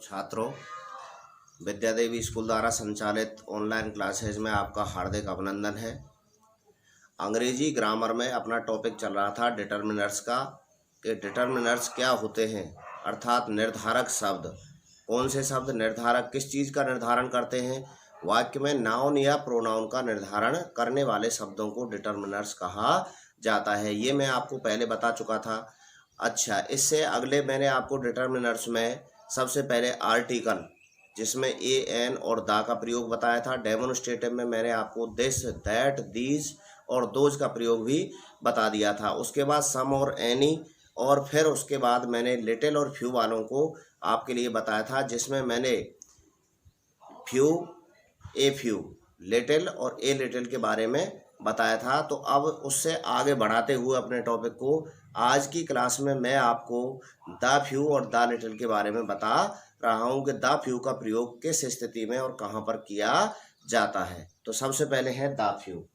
छात्रों, विद्या देवी स्कूल द्वारा संचालित ऑनलाइन क्लासेज में आपका हार्दिक अभिनंदन है। अंग्रेजी ग्रामर में अपना टॉपिक चल रहा था डिटर्मिनर्स का, कि डिटर्मिनर्स क्या होते हैं, अर्थात निर्धारक शब्द। कौन से शब्द निर्धारक, किस चीज़ का निर्धारण करते हैं? वाक्य में नाउन या प्रोनाउन का निर्धारण करने वाले शब्दों को डिटर्मिनर्स कहा जाता है। ये मैं आपको पहले बता चुका था। अच्छा, इससे अगले मैंने आपको डिटर्मिनर्स में सबसे पहले आर्टिकल, जिसमें ए एन और दा का प्रयोग बताया था। डेमोन्स्ट्रेटिव में मैंने आपको दिस, दैट, दीज और दोज का प्रयोग भी बता दिया था। उसके बाद सम और एनी, और फिर उसके बाद मैंने लिटिल और फ्यू वालों को आपके लिए बताया था, जिसमें मैंने फ्यू, ए फ्यू, लिटिल और ए लिटिल के बारे में बताया था। तो अब उससे आगे बढ़ाते हुए अपने टॉपिक को, आज की क्लास में मैं आपको द फ्यू और द लिटिल के बारे में बता रहा हूं कि द फ्यू का प्रयोग किस स्थिति में और कहां पर किया जाता है। तो सबसे पहले है द फ्यू।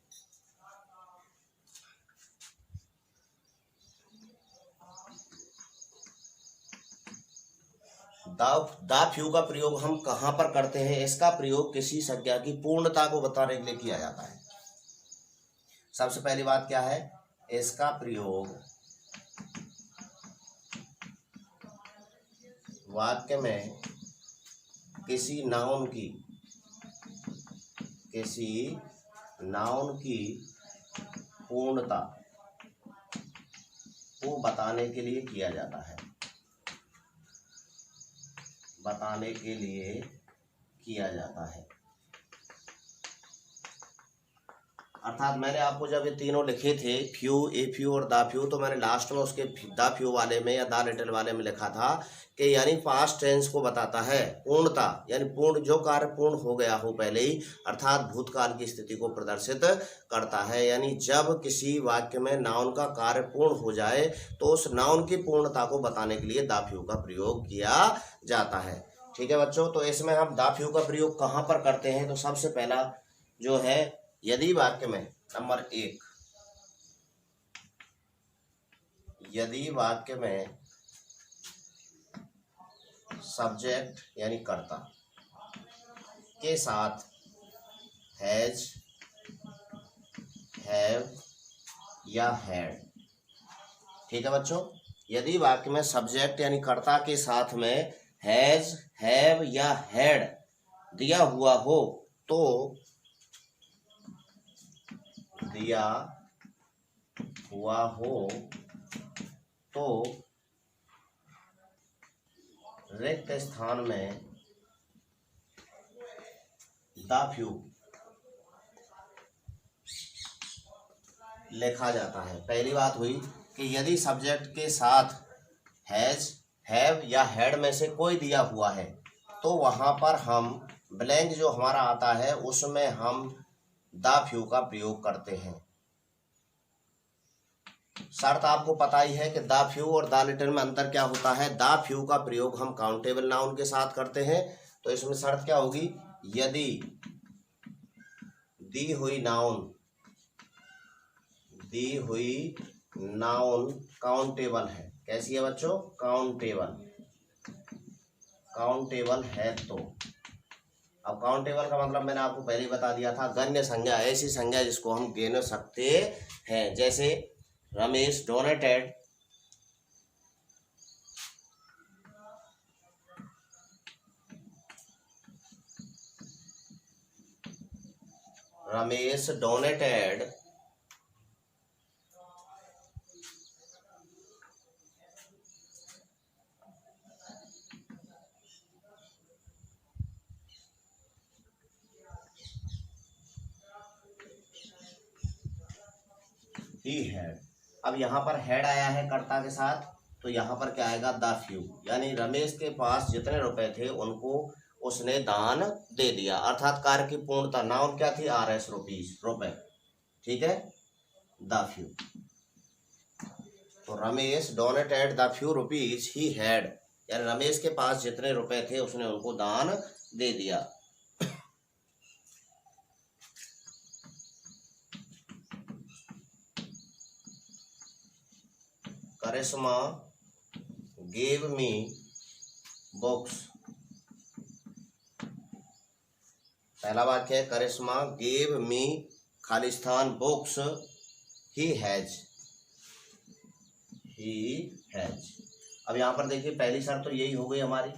द फ्यू का प्रयोग हम कहां पर करते हैं? इसका प्रयोग किसी संज्ञा की पूर्णता को बताने के लिए किया जाता है। सबसे पहली बात क्या है? इसका प्रयोग वाक्य में किसी नाउन की पूर्णता को बताने के लिए किया जाता है। अर्थात मैंने आपको जब ये तीनों लिखे थे, फ्यू, ए फ्यू और द फ्यू, तो मैंने लास्ट में उसके द फ्यू वाले में या द लिटिल वाले में लिखा था कि यानी पास्ट टेंस को बताता है। पूर्णता यानी पूर्ण, जो कार्य पूर्ण हो गया हो पहले ही, अर्थात भूतकाल की स्थिति को प्रदर्शित करता है। यानी जब किसी वाक्य में नाउन का कार्य पूर्ण हो जाए तो उस नाउन की पूर्णता को बताने के लिए द फ्यू का प्रयोग किया जाता है। ठीक है बच्चों, तो इसमें हम द फ्यू का प्रयोग कहाँ पर करते हैं? तो सबसे पहला जो है, यदि वाक्य में नंबर 1, यदि वाक्य में सब्जेक्ट यानी कर्ता के साथ हैज, हैव या हैड, ठीक है बच्चों, यदि वाक्य में सब्जेक्ट यानी कर्ता के साथ में हैज, हैव या हैड दिया हुआ हो तो रिक्त स्थान में द फ्यू लिखा जाता है। पहली बात हुई कि यदि सब्जेक्ट के साथ हैज, हैव या हैड में से कोई दिया हुआ है तो वहां पर हम ब्लैंक जो हमारा आता है उसमें हम द फ्यू का प्रयोग करते हैं। शर्त आपको पता ही है कि द फ्यू और द लिटिल में अंतर क्या होता है। द फ्यू का प्रयोग हम काउंटेबल नाउन के साथ करते हैं, तो इसमें शर्त क्या होगी? यदि दी हुई नाउन काउंटेबल है। कैसी है बच्चों? काउंटेबल है तो। अब काउंटेबल का मतलब मैंने आपको पहले ही बता दिया था, गण्य संज्ञा, ऐसी संज्ञा जिसको हम गिन सकते हैं। जैसे रमेश डोनेटेड ही हैड। अब यहाँ पर हैड आया है कर्ता के साथ, तो यहाँ पर क्या आएगा? द फ्यू, यानी रमेश के पास जितने रुपए थे उनको उसने दान दे दिया, अर्थात कार्य की पूर्णता। नाउन क्या थी? RS, रुपए। ठीक है, द फ्यू। तो Ramesh donated the few rupees he had, यानी रमेश के पास जितने रुपए थे उसने उनको दान दे दिया। करिश्मा gave me books पहला वाक्य है Karishma gave me Khalistan books he has. अब यहाँ पर देखिए पहली शर्त तो यही हो गई हमारी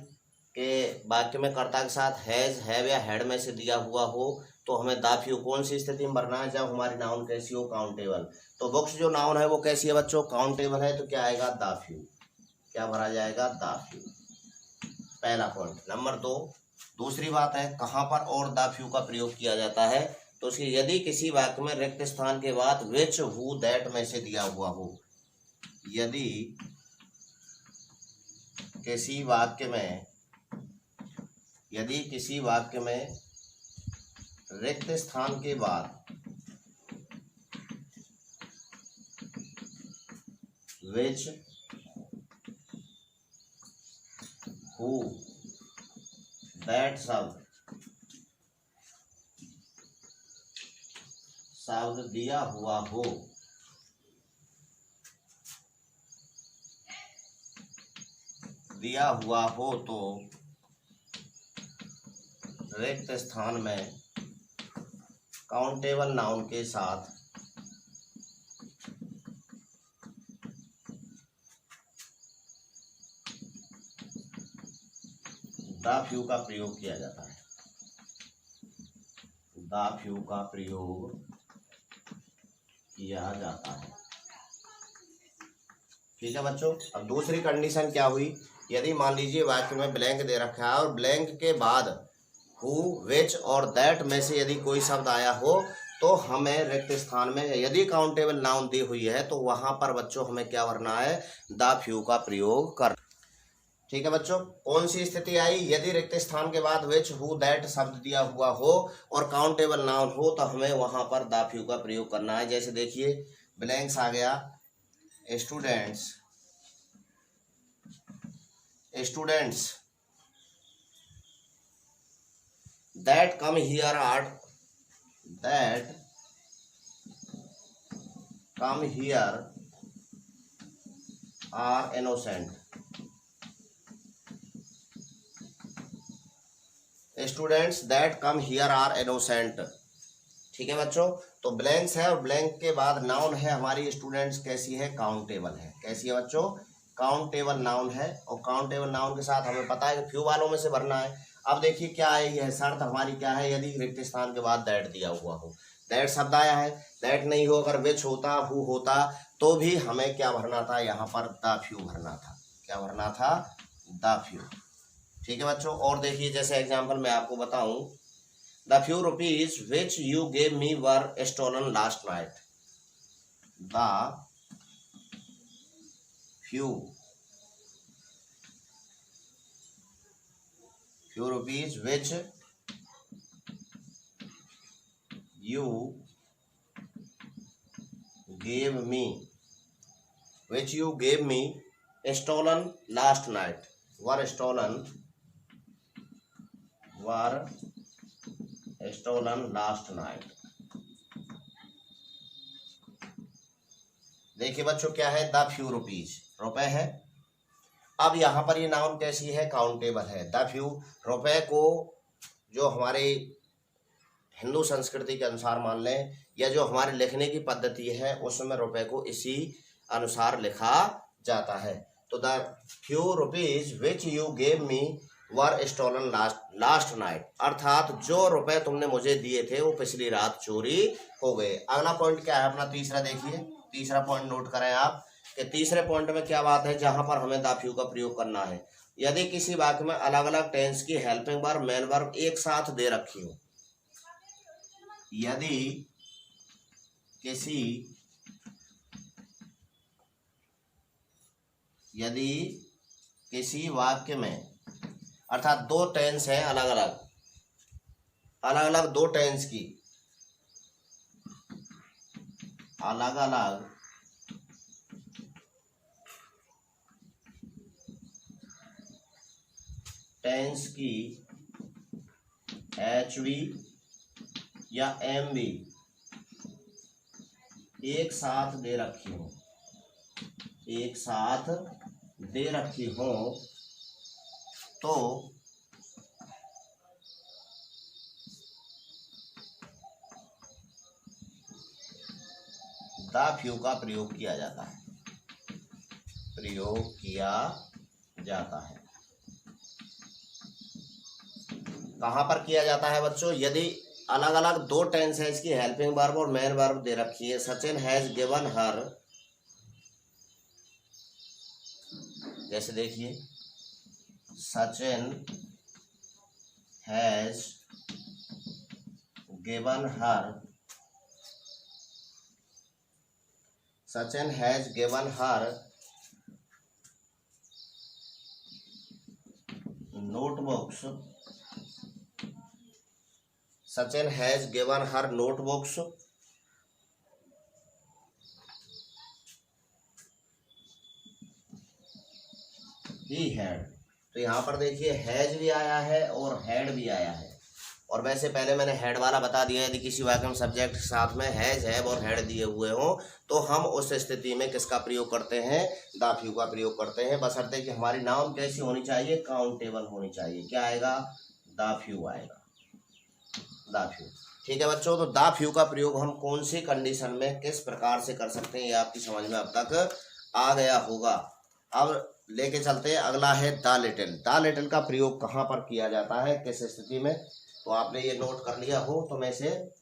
कि वाक्य में कर्ता के साथ हैज, हैव या हैड में से दिया हुआ हो तो हमें द फ्यू कौन सी स्थिति में भरना है, जब हमारी नाउन कैसी हो, काउंटेबल। तो बुक्स जो नाउन है वो कैसी है बच्चों, काउंटेबल है, तो क्या आएगा द फ्यू। क्या भरा जाएगा, द फ्यू। पहला पॉइंट। नंबर 2, दूसरी बात है कहाँ पर और द फ्यू का प्रयोग किया जाता है, तो उसकी यदि किसी वाक्य में रिक्त स्थान के बाद विच, हु, दैट में से दिया हुआ हो। यदि किसी वाक्य में रिक्त स्थान के बाद विच, हु, दैट शब्द दिया हुआ हो, तो रिक्त स्थान में काउंटेबल नाउन के साथ द फ्यू का प्रयोग किया जाता है। द फ्यू का प्रयोग किया जाता है। ठीक है बच्चों। अब दूसरी कंडीशन क्या हुई, यदि मान लीजिए वाक्य में ब्लैंक दे रखा है और ब्लैंक के बाद हु, विच और दैट में से यदि कोई शब्द आया हो तो हमें रिक्त स्थान में यदि काउंटेबल नाउन दी हुई है तो वहां पर बच्चों हमें क्या भरना है, द फ्यू का प्रयोग कर। ठीक है बच्चों। कौन सी स्थिति आई, यदि रिक्त स्थान के बाद विच, हु, दैट शब्द दिया हुआ हो और काउंटेबल नाउन हो तो हमें वहां पर द फ्यू का प्रयोग करना है। जैसे देखिए ब्लैंक्स आ गया, students that come here are innocent। Students that come here are innocent. ठीक है बच्चों। तो ब्लैंक्स है और ब्लैंक के बाद नाउन है हमारी स्टूडेंट्स, कैसी है, काउंटेबल है। कैसी है बच्चों, काउंटेबल नाउन है। और काउंटेबल नाउन के साथ हमें पता है कि फ्यू वालों में से भरना है। अब देखिए क्या है, यह शर्त हमारी क्या है, यदि रिक्त स्थान के बाद दैट दिया हुआ हो, दैट शब्द आया है, दैट नहीं हो, अगर विच होता, हु होता तो भी हमें क्या भरना था, यहाँ पर द फ्यू भरना था। क्या भरना था, द फ्यू। ठीक है बच्चों। और देखिए जैसे एग्जांपल मैं आपको बताऊं, the few rupees which you gave me were stolen last night. The few rupees which you gave me stolen last night, were stolen last night। देखिए बच्चों क्या है, द फ्यू रुपीज रुपए है। अब यहाँ पर ये नाउन कैसी है, काउंटेबल है। द फ्यू रुपए को जो हमारे हिंदू संस्कृति के अनुसार मान लें या जो हमारे लिखने की पद्धति है उसमें रुपए को इसी अनुसार लिखा जाता है। तो the few rupees which you gave me were stolen last night, अर्थात जो रुपए तुमने मुझे दिए थे वो पिछली रात चोरी हो गए। अगला पॉइंट क्या है अपना तीसरा, देखिए तीसरा पॉइंट नोट करें आप कि तीसरे पॉइंट में क्या बात है, जहां पर हमें द फ्यू का प्रयोग करना है। यदि किसी वाक्य में अलग अलग टेंस की हेल्पिंग वर्ब, मेन वर्ब एक साथ दे रखी हो, यदि किसी वाक्य में अर्थात दो टेंस है अलग अलग दो टेंस की अलग अलग टेंस की HV या MV एक साथ दे रखी हो तो द फ्यू का प्रयोग किया जाता है, प्रयोग किया जाता है। कहाँ पर किया जाता है बच्चों? यदि अलग अलग दो टेंस है, इसकी हेल्पिंग वर्ब और मेन वर्ब दे रखी है। सचिन हैज गिवन हर, जैसे देखिए Sachin has given her, Sachin has given her notebooks, Sachin has given her notebooks, he had. तो यहाँ पर देखिए हैज भी आया है और हैड भी आया है। और वैसे पहले मैंने हेड वाला बता दिया, यदि किसी वाक्य में सब्जेक्ट के साथ में हैज हैव और हेड दिए हुए हों तो हम उस स्थिति में किसका प्रयोग करते हैं? द फ्यू का प्रयोग करते हैं, बशर्ते कि हमारी नाउन कैसी होनी चाहिए? काउंटेबल होनी चाहिए। क्या आएगा? द फ्यू आएगा, द फ्यू। ठीक है बच्चों, तो द फ्यू का प्रयोग हम कौन सी कंडीशन में किस प्रकार से कर सकते हैं, ये आपकी समझ में अब तक आ गया होगा। अब लेके चलते हैं, अगला है द लिटिल। द लिटिल का प्रयोग कहाँ पर किया जाता है, किस स्थिति में? तो आपने ये नोट कर लिया हो तो मैं इसे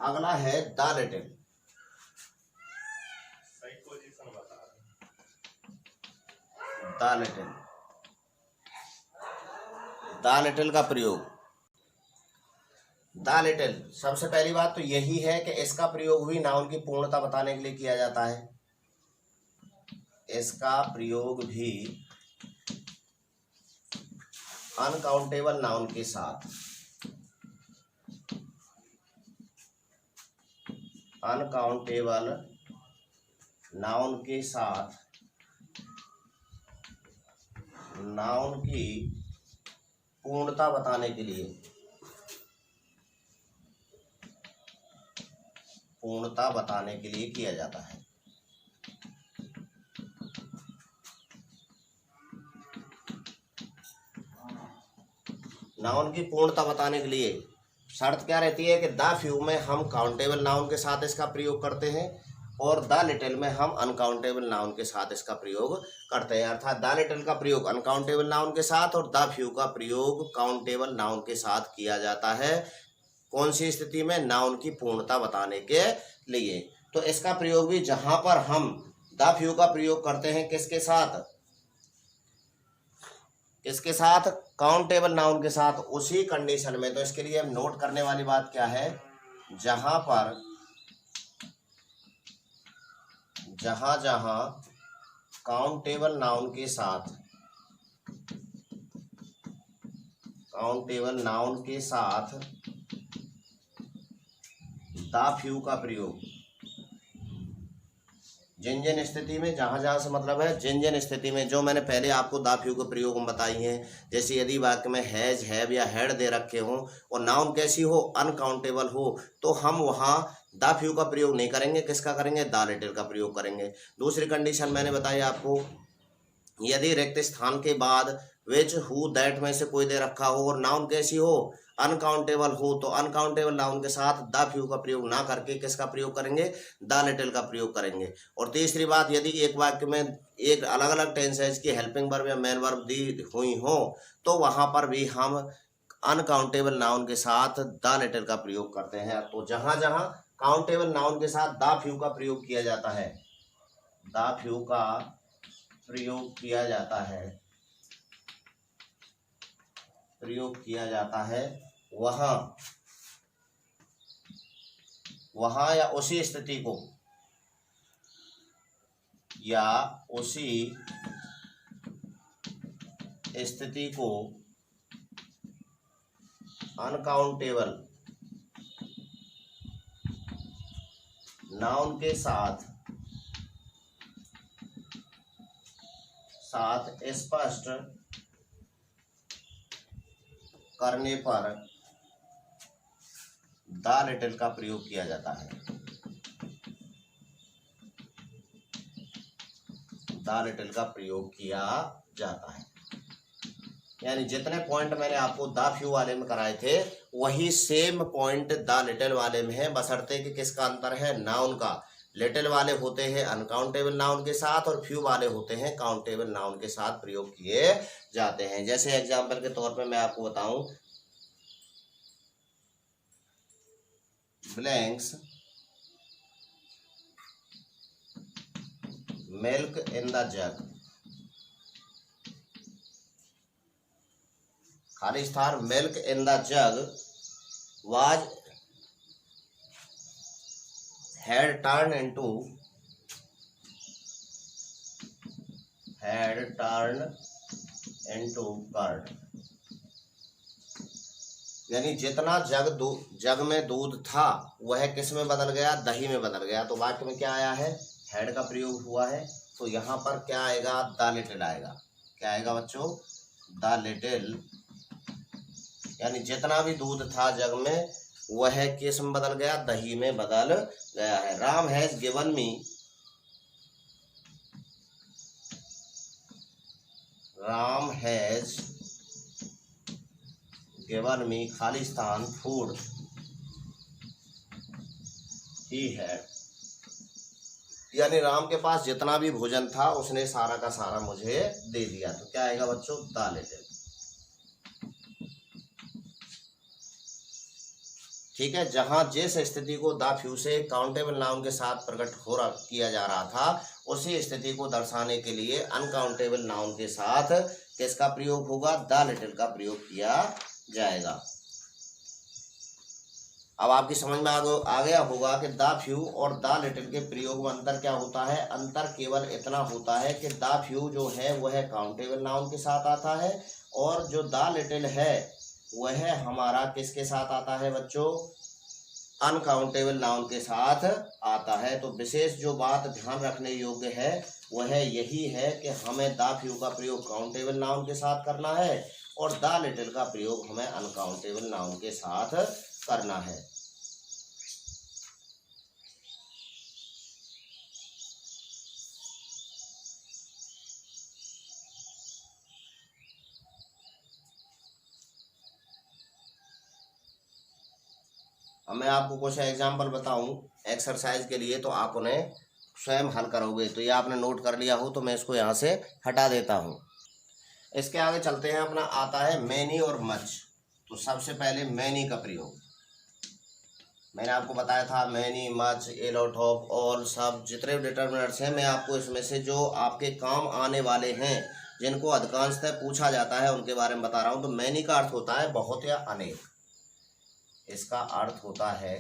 अगला है the little. The little, the little का प्रयोग, द लिटिल सबसे पहली बात तो यही है कि इसका प्रयोग भी नाउन की पूर्णता बताने के लिए किया जाता है। इसका प्रयोग भी अनकाउंटेबल नाउन के साथ, अनकाउंटेबल नाउन के साथ नाउन की पूर्णता बताने के लिए, पूर्णता बताने के लिए किया जाता है। नाउन की पूर्णता बताने के लिए शर्त क्या रहती है कि द फ्यू में हम काउंटेबल नाउन के साथ इसका प्रयोग करते हैं और द लिटिल में हम अनकाउंटेबल नाउन के साथ इसका प्रयोग करते हैं। अर्थात द लिटिल का प्रयोग अनकाउंटेबल नाउन के साथ और द फ्यू का प्रयोग काउंटेबल नाउन के साथ किया जाता है। कौन सी स्थिति में? नाउन की पूर्णता बताने के लिए। तो इसका प्रयोग भी जहां पर हम द फ्यू का प्रयोग करते हैं किसके साथ? किसके साथ? काउंटेबल नाउन के साथ, उसी कंडीशन में। तो इसके लिए हम नोट करने वाली बात क्या है? जहां पर, जहां जहां काउंटेबल नाउन के साथ, काउंटेबल नाउन के साथ द फ्यू का प्रयोग, जिन जिन स्थिति में, जहां जहां से मतलब है जिन जिन स्थिति में, जो मैंने पहले आपको द फ्यू के प्रयोग में बताई हैं। जैसे यदि वाक्य में हैज हैव या हैड दे रखे हों और नाउन कैसी हो? अनकाउंटेबल हो, तो हम वहां द फ्यू का प्रयोग नहीं करेंगे। किसका करेंगे? द लिटिल का प्रयोग करेंगे। दूसरी कंडीशन मैंने बताई आपको, यदि रिक्त स्थान के बाद विच हु दैट में से कोई दे रखा हो और नाउन कैसी हो? अनकाउंटेबल हो, तो अनकाउंटेबल नाउन के साथ द फ्यू का प्रयोग ना करके किसका प्रयोग करेंगे? द लिटिल का प्रयोग करेंगे। और तीसरी बात, यदि एक वाक्य में एक अलग अलग टेंस है, इसकी हेल्पिंग वर्ब या मेन वर्ब दी हुई हो तो वहां पर भी हम अनकाउंटेबल नाउन के साथ द लिटिल का प्रयोग करते हैं। तो जहां जहां काउंटेबल नाउन के साथ द फ्यू का प्रयोग किया जाता है, द फ्यू का प्रयोग किया जाता है, प्रयोग किया जाता है, वहां या उसी स्थिति को या उसी स्थिति को अनकाउंटेबल नाउन के साथ स्पष्ट करने पर द लिटिल का प्रयोग किया जाता है। द लिटिल का प्रयोग किया जाता है। यानी जितने पॉइंट मैंने आपको द फ्यू वाले में कराए थे वही सेम पॉइंट द लिटिल वाले में है, बशर्ते कि किसका अंतर है, नाउन का। लिटिल वाले होते हैं अनकाउंटेबल नाउन के साथ और फ्यू वाले होते हैं काउंटेबल नाउन के साथ प्रयोग किए जाते हैं। जैसे एग्जाम्पल के तौर पे मैं आपको बताऊं, ब्लैंक्स मिल्क इन द जग, खाली स्थान milk in the jug was had turned into curd। यानी जितना जग में दूध था वह किस में बदल गया, दही में बदल गया। तो वाक्य में क्या आया है, हैड का प्रयोग हुआ है। तो यहाँ पर क्या आएगा, द लिटिल आएगा। क्या आएगा बच्चों, द लिटिल। यानी जितना भी दूध था जग में वह किस में बदल गया, दही में बदल गया है। Ram has given me, Ram has given me खाली स्थान फूड ही है। यानी राम के पास जितना भी भोजन था उसने सारा का सारा मुझे दे दिया। तो क्या आएगा बच्चों, द लिटिल। ठीक है, जहां जिस स्थिति को द फ्यू से काउंटेबल नाउन के साथ प्रकट किया जा रहा था उसी स्थिति को दर्शाने के लिए अनकाउंटेबल नाउन के साथ किसका प्रयोग होगा, द लिटिल का प्रयोग किया जाएगा। अब आपकी समझ में आ गया होगा कि द फ्यू और द लिटिल के प्रयोग में अंतर क्या होता है। अंतर केवल इतना होता है कि द फ्यू जो है वह काउंटेबल नाउन के साथ आता है और जो द लिटिल है वह हमारा किसके साथ आता है बच्चों, अनकाउंटेबल नाउन के साथ आता है। तो विशेष जो बात ध्यान रखने योग्य है वह यही है कि हमें द फ्यू का प्रयोग काउंटेबल नाउन के साथ करना है और द लिटिल का प्रयोग हमें अनकाउंटेबल नाउन के साथ करना है। अब मैं आपको कुछ एग्जाम्पल बताऊं एक्सरसाइज के लिए, तो आप उन्हें स्वयं हल करोगे। तो ये आपने नोट कर लिया हो तो मैं इसको यहाँ से हटा देता हूँ। इसके आगे चलते हैं। अपना आता है मैनी और मच। तो सबसे पहले मैनी का प्रयोग मैंने आपको बताया था, many, much, a lot of, all, सब जितने डिटर्मिनर्स हैं मैं आपको इसमें से जो आपके काम आने वाले हैं जिनको अधिकांशतः पूछा जाता है उनके बारे में बता रहा हूँ। तो मैनी का अर्थ होता है बहुत या अनेक। इसका अर्थ होता है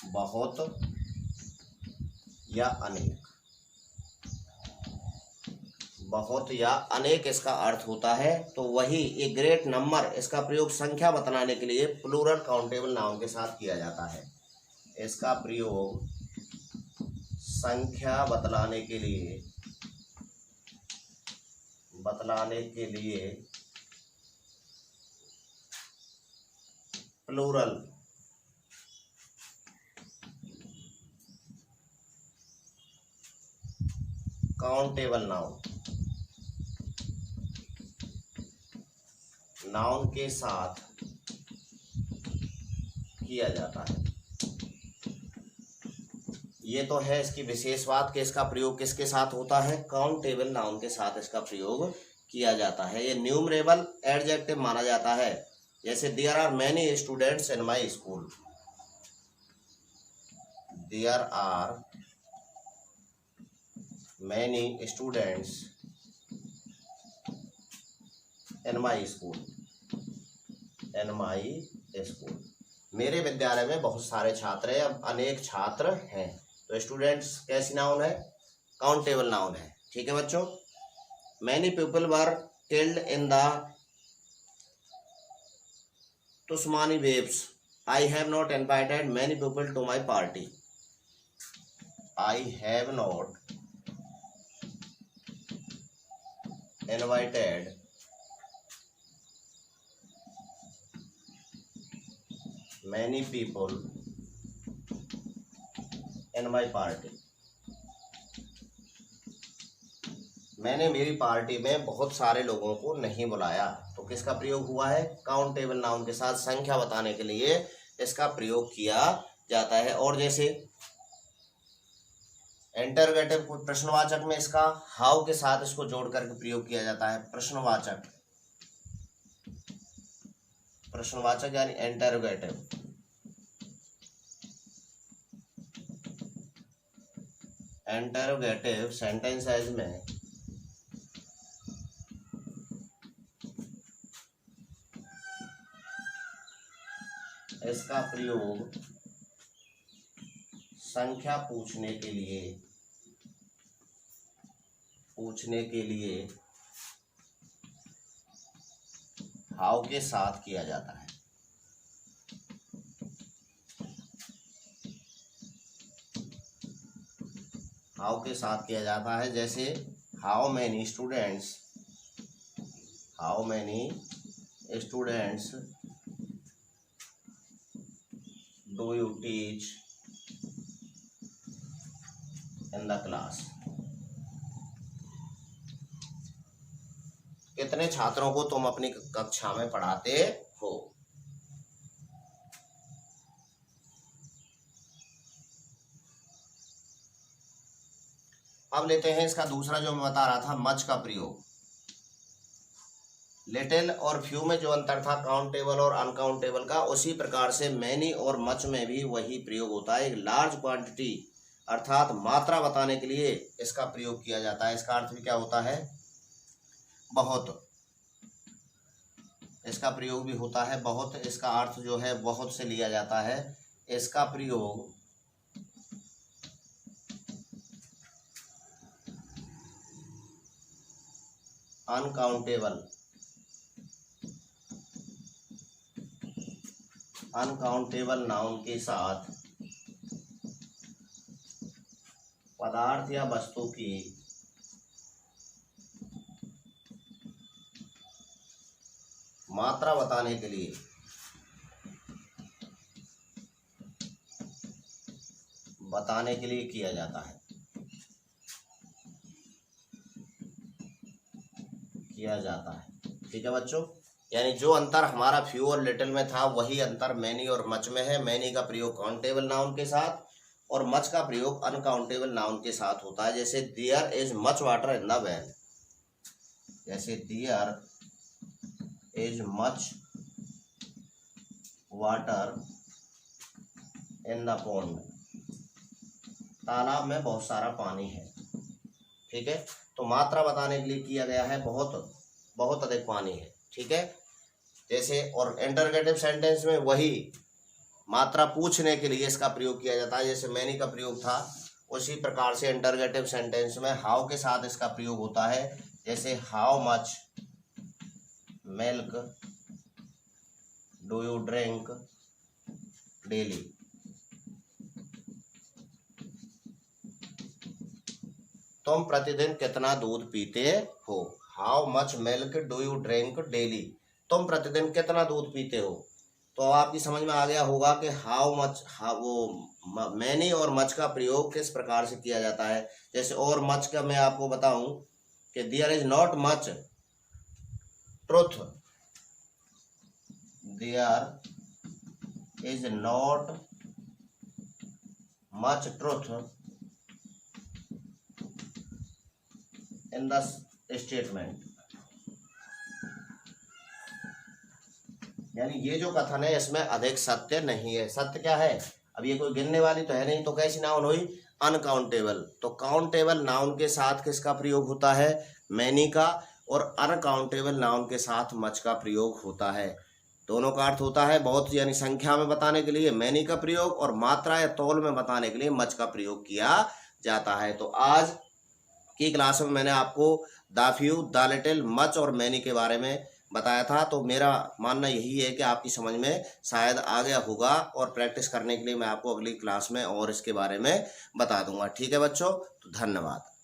बहुत या अनेक। बहुत या अनेक इसका अर्थ होता है। तो वही ए ग्रेट नंबर, इसका प्रयोग संख्या बतलाने के लिए प्लूरल काउंटेबल नाउन के साथ किया जाता है। इसका प्रयोग संख्या बतलाने के लिए प्लूरल काउंटेबल नाउन के साथ किया जाता है। ये तो है इसकी विशेष बात कि इसका प्रयोग किसके साथ होता है, काउंटेबल नाउन के साथ इसका प्रयोग किया जाता है। ये न्यूमरेबल एडजेक्टिव माना जाता है। जैसे there are many students in my school, there are many students in my school, मेरे विद्यालय में बहुत सारे छात्र हैं, अब अनेक छात्र हैं। तो स्टूडेंट्स कैसी नाउन है? काउंटेबल नाउन है। ठीक है बच्चों। Many people were killed in the tsunami waves. I have not invited many people to my party. I have not invited many people in my party। मैंने मेरी पार्टी में बहुत सारे लोगों को नहीं बुलाया। तो किसका प्रयोग हुआ है? काउंटेबल नाउन के साथ संख्या बताने के लिए इसका प्रयोग किया जाता है। और जैसे इंटरोगेटिव प्रश्नवाचक में इसका हाउ के साथ इसको जोड़ करके प्रयोग किया जाता है। प्रश्नवाचक यानी इंटरोगेटिव। इंटरोगेटिव सेंटेंसेस में इसका प्रयोग संख्या पूछने के लिए हाउ के साथ किया जाता है। हाउ के साथ किया जाता है। जैसे how many students do you teach in the class. कितने छात्रों को तुम अपनी कक्षा में पढ़ाते हो। अब लेते हैं इसका दूसरा जो मैं बता रहा था, मच का प्रयोग। लिटिल और फ्यू में जो अंतर था काउंटेबल और अनकाउंटेबल का, उसी प्रकार से मैनी और मच में भी वही प्रयोग होता है। एक लार्ज क्वांटिटी अर्थात मात्रा बताने के लिए इसका प्रयोग किया जाता है। इसका अर्थ भी क्या होता है? बहुत। इसका प्रयोग भी होता है बहुत। इसका अर्थ जो है बहुत से लिया जाता है। इसका प्रयोग अनकाउंटेबल नाउन के साथ पदार्थ या वस्तु की मात्रा बताने के लिए किया जाता है। ठीक है बच्चों। यानी जो अंतर हमारा फ्यू और लिटिल में था वही अंतर मैनी और मच में है। मैनी का प्रयोग काउंटेबल नाउन के साथ और मच का प्रयोग अनकाउंटेबल नाउन के साथ होता है। जैसे there is much water in the well. जैसे there is much water in the pond. तालाब में बहुत सारा पानी है। ठीक है। तो मात्रा बताने के लिए किया गया है बहुत अधिक पानी है। ठीक है। जैसे और इंटरोगेटिव सेंटेंस में वही मात्रा पूछने के लिए इसका प्रयोग किया जाता है। जैसे मैनी का प्रयोग था उसी प्रकार से इंटरोगेटिव सेंटेंस में हाउ के साथ इसका प्रयोग होता है। जैसे how much milk do you drink daily. तुम प्रतिदिन कितना दूध पीते हो। How much milk do you drink daily. तुम प्रतिदिन कितना दूध पीते हो। तो आपकी समझ में आ गया होगा कि मैनी और मच का प्रयोग किस प्रकार से किया जाता है। जैसे और मच का मैं आपको बताऊं कि there is not much truth. There is not much truth in the statement. यानी ये जो कथन है इसमें अधिक सत्य नहीं है। सत्य क्या है? अब ये कोई गिनने वाली तो है नहीं, तो कैसी नाउन हुई? अनकाउंटेबल। तो काउंटेबल नाउन के साथ किसका प्रयोग होता है? मैनी का। और अनकाउंटेबल नाउन के साथ मच का प्रयोग होता है। दोनों का अर्थ होता है बहुत यानी संख्या में बताने के लिए मैनी का प्रयोग, और मात्रा या तौल में बताने के लिए मच का प्रयोग किया जाता है। तो आज की क्लास में मैंने आपको the few, the little, much और मैनी के बारे में बताया था। तो मेरा मानना यही है कि आपकी समझ में शायद आ गया होगा, और प्रैक्टिस करने के लिए मैं आपको अगली क्लास में और इसके बारे में बता दूंगा। ठीक है बच्चों, तो धन्यवाद।